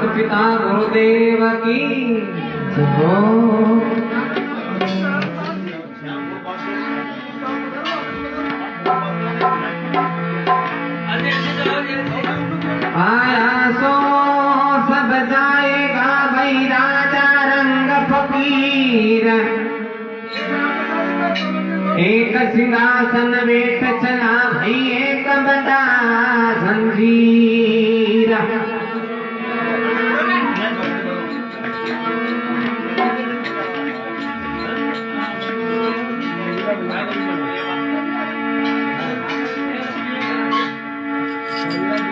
पिता गुरुदेव की जय। आया सो सब जाएगा भाई राजा रंग फकीर, एक सिंहासन वेट चला भाई एक बड़ा जंजीर।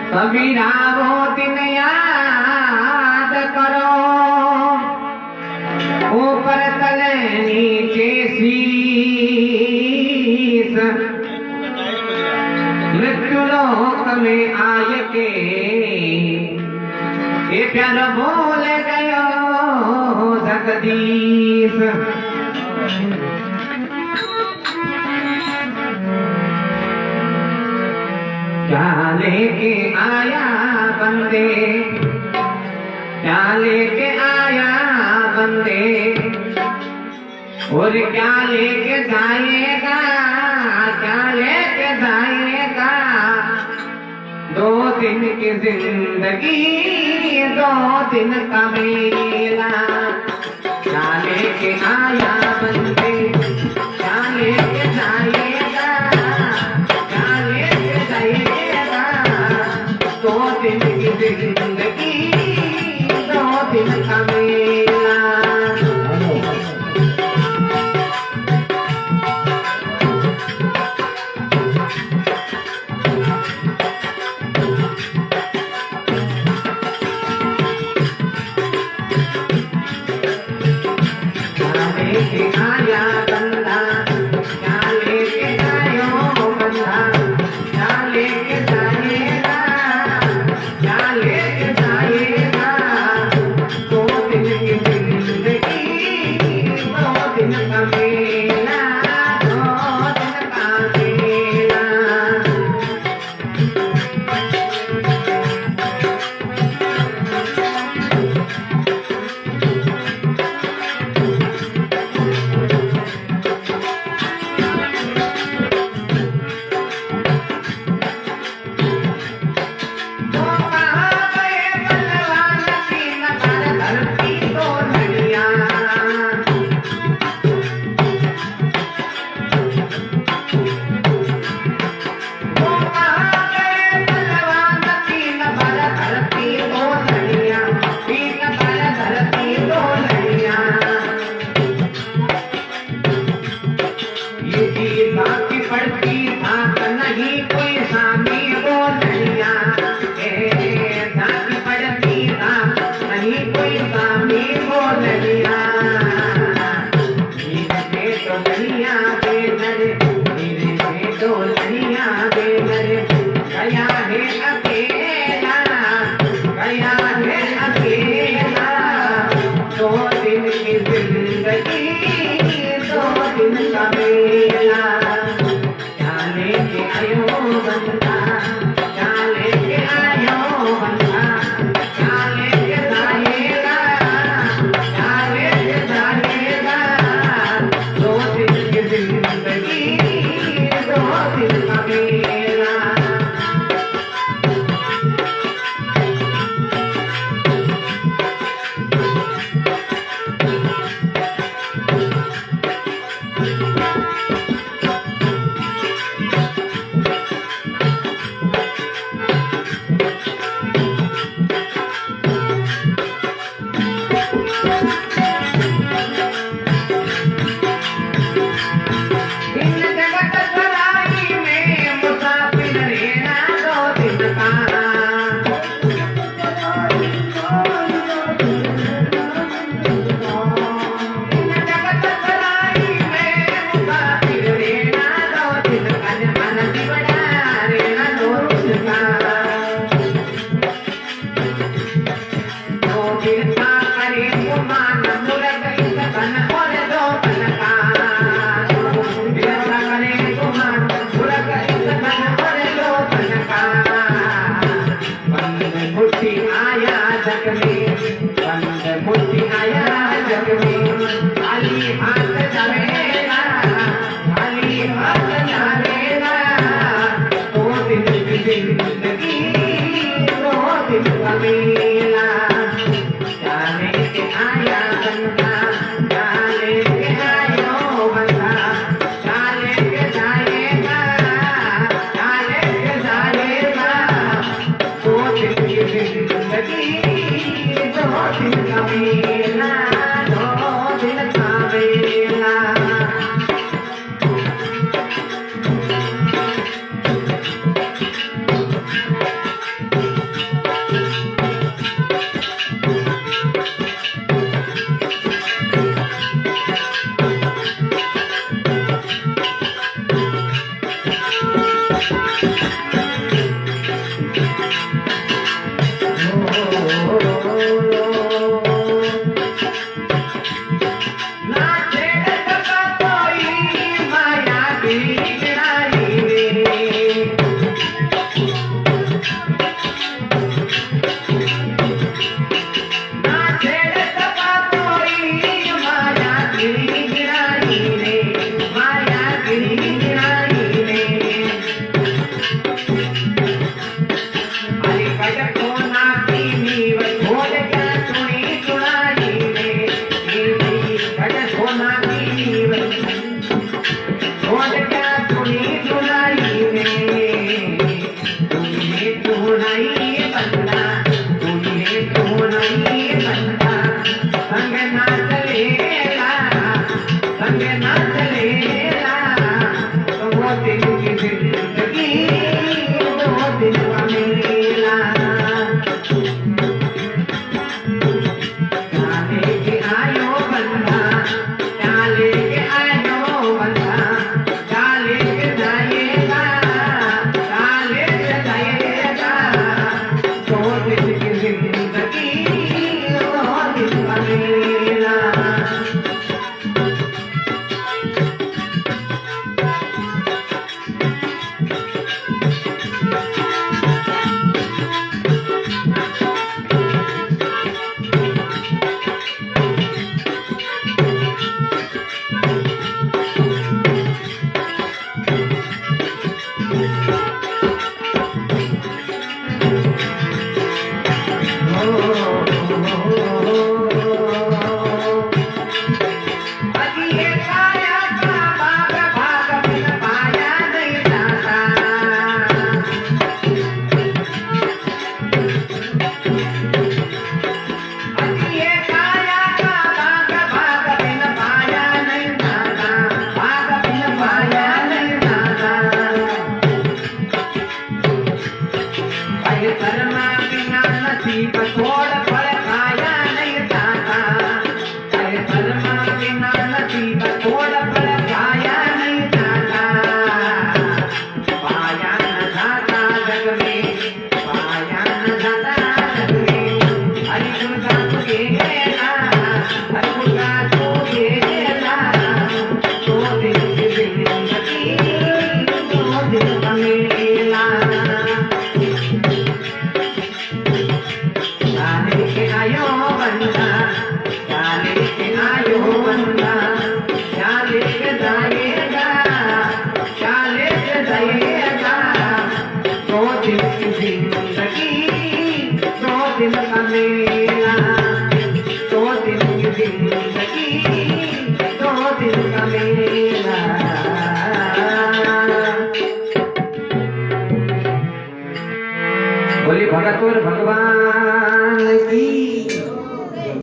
कबीरा वो दिन याद करो, ऊपर तले नीचे शीस, मृत्यु लोक में आय के ये प्यार भूल गयो जगदीश। क्या लेके आया बंदे, क्या लेके आया बंदे, और क्या लेके जाएगा, क्या लेके जाएगा। 2 दिन की जिंदगी 2 दिन का मेला। क्या लेके आया बंदे, क्या लेके जाएगा, क्या लेके जाएगा। 2 दिन की जिंदगी 2 दिन का मेला। लेके आया बंदा, क्या लेके आयो बंदा, क्या लेके जाएगा, क्या लेके जाएगा। 2 दिन की जिंदगी 2 दिन का मेला, 2 दिन का मेला। पड़ती भाग नहीं कोई सामी वो नैया, झांकी पड़ती भाग नहीं कोई सामी वो नैया। धीरे तो नैया बेनर, धीरे तो नैया बेनर, गया है अकेला, गया है अकेला। 2 दिन की जिंदगी 2 दिन का मेला। आयो बंदा, क्या लेके आयो बंदा, क्या लेके जाएगा, क्या लेके जाएगा। 2 दिन की जिंदगी 2 दिन का मेला। भगतुर भगवान